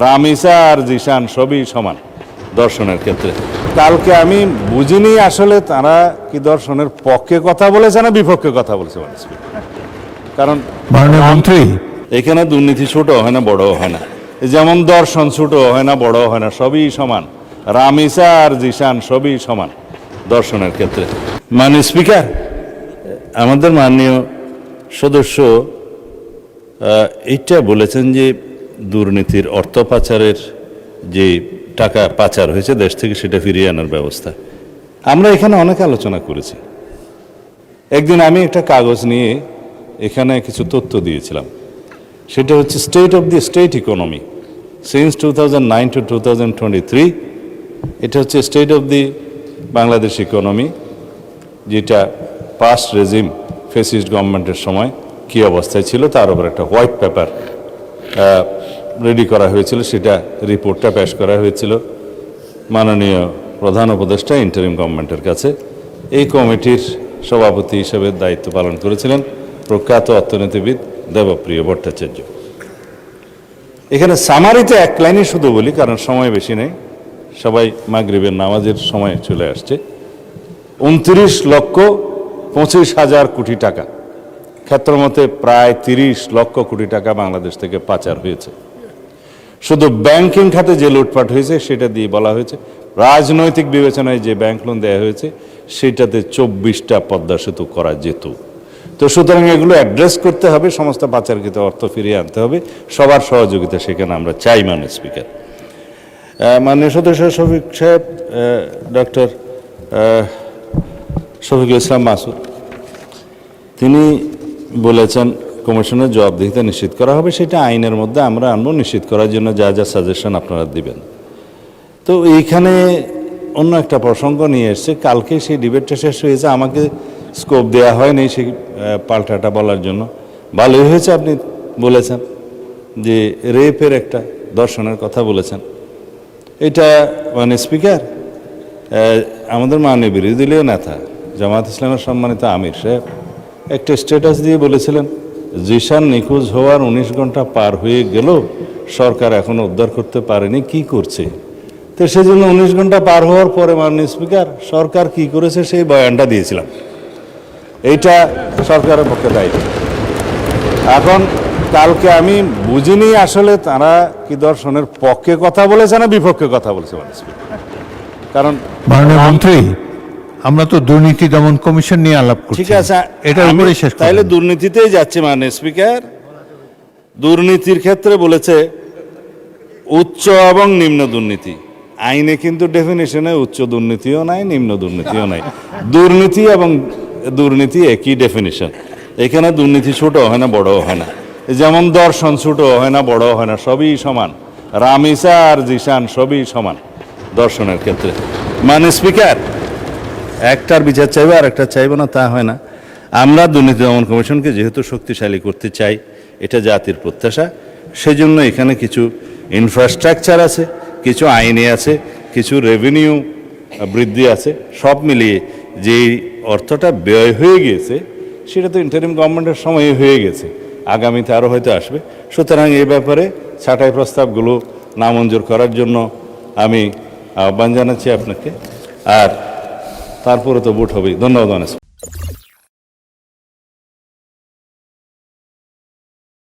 রামিসা আর জিশান সবই সমান দর্শনের ক্ষেত্রে। কালকে আমি বুঝিনি আসলে তারা কি দর্শনের পক্ষে কথা বলেছে না বিপক্ষে কথা বলেছে। কারণ মন্ত্রী এখানে দুর্নীতি ছোট হয় না বড় হয় না, যেমন দর্শন ছোট হয় না বড় হয় না, সবই সমান। রামিসা আর জিশান সবই সমান দর্শনের ক্ষেত্রে। মাননীয় স্পিকার, আমাদের মাননীয় সদস্য এইটা বলেছেন যে দুর্নীতির অর্থ পাচারের যে টাকা পাচার হয়েছে দেশ থেকে সেটা ফিরিয়ে আনার ব্যবস্থা। আমরা এখানে অনেক আলোচনা করেছি। একদিন আমি একটা কাগজ নিয়ে এখানে কিছু তথ্য দিয়েছিলাম, সেটা হচ্ছে state of the state economy since 2009 to 2023। এটা হচ্ছে state of the Bangladesh economy, যেটা পাস্ট রেজিম ফেসিস্ট গভর্নমেন্টের সময় কী অবস্থায় ছিল তার উপর একটা হোয়াইট পেপার রেডি করা হয়েছিল। সেটা রিপোর্টটা পেশ করা হয়েছিল মাননীয় প্রধান উপদেষ্টা ইন্টারিম গভর্নমেন্টের কাছে। এই কমিটির সভাপতি হিসেবে দায়িত্ব পালন করেছিলেন প্রখ্যাত অর্থনীতিবিদ দেবপ্রিয় ভট্টাচার্য। এখানে সামারিতে এক লাইনে শুধু বলি, কারণ সময় বেশি নেই, সবাই মাগরিবের নামাজের সময় চলে আসছে। 29,25,000 কোটি টাকা, ক্ষেত্রমতে প্রায় 30 লক্ষ কোটি টাকা বাংলাদেশ থেকে পাচার হয়েছে। শুধু ব্যাংকিং খাতে যে লুটপাট হয়েছে সেটা দিয়ে বলা হয়েছে রাজনৈতিক বিবেচনায় যে ব্যাংক লোন দেওয়া হয়েছে সেটাতে 24টা পদ্মা সেতু করা যেত। তো সুতরাং এগুলো অ্যাড্রেস করতে হবে, সমস্ত পাচারকৃত অর্থ ফিরিয়ে আনতে হবে, সবার সহযোগিতা সেখানে আমরা চাই। মাননীয় স্পিকার, মাননীয় সদস্য শফিক সাহেব, ডক্টর শফিকুল ইসলাম মাসুদ, তিনি বলেছেন কমিশনের জবাবদিহিতা নিশ্চিত করা হবে, সেটা আইনের মধ্যে আমরা আনবো, নিশ্চিত করার জন্য যা যা সাজেশন আপনারা দিবেন। তো এইখানে অন্য একটা প্রসঙ্গ নিয়ে এসছে, কালকে সেই ডিবেটটা শেষ হয়েছে, আমাকে স্কোপ দেওয়া হয়নি সেই পাল্টাটা বলার জন্য। ভালোই হয়েছে আপনি বলেছেন যে রেপের একটা দর্শনের কথা বলেছেন। এটা মানে স্পিকার, আমাদের মাননীয় বিরোধী দলীয় নেতা জামাত ইসলামের সম্মানিত আমির সাহেব একটা স্ট্যাটাস দিয়ে বলেছিলেন জিশান নিখোঁজ হওয়ার 19 ঘন্টা পার হয়ে গেল, সরকার এখনো উদ্ধার করতে পারেনি, কি করছে? তো সেজন্য 19 ঘন্টা পার হওয়ার পরে মাননীয় স্পিকার সরকার কি করেছে সেই বয়ানটা দিয়েছিলাম। এইটা সরকারের পক্ষে দায়িত্ব। এখন কালকে আমি বুঝিনি আসলে তারা কি দর্শনের পক্ষে কথা বলেছে না বিপক্ষে কথা বলেছে। কারণ মন্ত্রী, আমরা তো দুর্নীতি দমন কমিশন নিয়ে আলাপ করছি। ঠিক আছে, এটার উপরে শেষ তাইলে দুর্নীতিতেই যাচ্ছে। মাননীয় স্পিকার, দুর্নীতির ক্ষেত্রে বলেছে উচ্চ এবং নিম্ন দুর্নীতি। আইনে কিন্তু ডেফিনেশনে উচ্চ দুর্নীতিও নাই, নিম্ন দুর্নীতিও নাই। দুর্নীতি এবং দুর্নীতি একই ডেফিনেশন। এখানে দুর্নীতি ছোট হয় না বড় হয় না, যেমন দর্শন ছোট হয় না বড় হয় না, সবই সমান। রামিসা আর জিশান সবই সমান দর্শনের ক্ষেত্রে। মাননীয় স্পিকার, একটার বিচার চাইবো আর একটা চাইবো না তা হয় না। আমরা দুর্নীতি দমন কমিশনকে যেহেতু শক্তিশালী করতে চাই, এটা জাতির প্রত্যাশা, সেজন্য এখানে কিছু ইনফ্রাস্ট্রাকচার আছে, কিছু আইনে আছে, কিছু রেভিনিউ বৃদ্ধি আছে, সব মিলিয়ে যেই অর্থটা ব্যয় হয়ে গিয়েছে সেটা তো ইন্টারিম গভর্নমেন্টের সময় হয়ে গেছে, আগামীতে আরও হয়তো আসবে। সুতরাং এই ব্যাপারে ছাঁটাই প্রস্তাবগুলো নামঞ্জুর করার জন্য আমি আহ্বান জানাচ্ছি আপনাকে, আর তারপরে তো ভোট হবেই। ধন্যবাদ।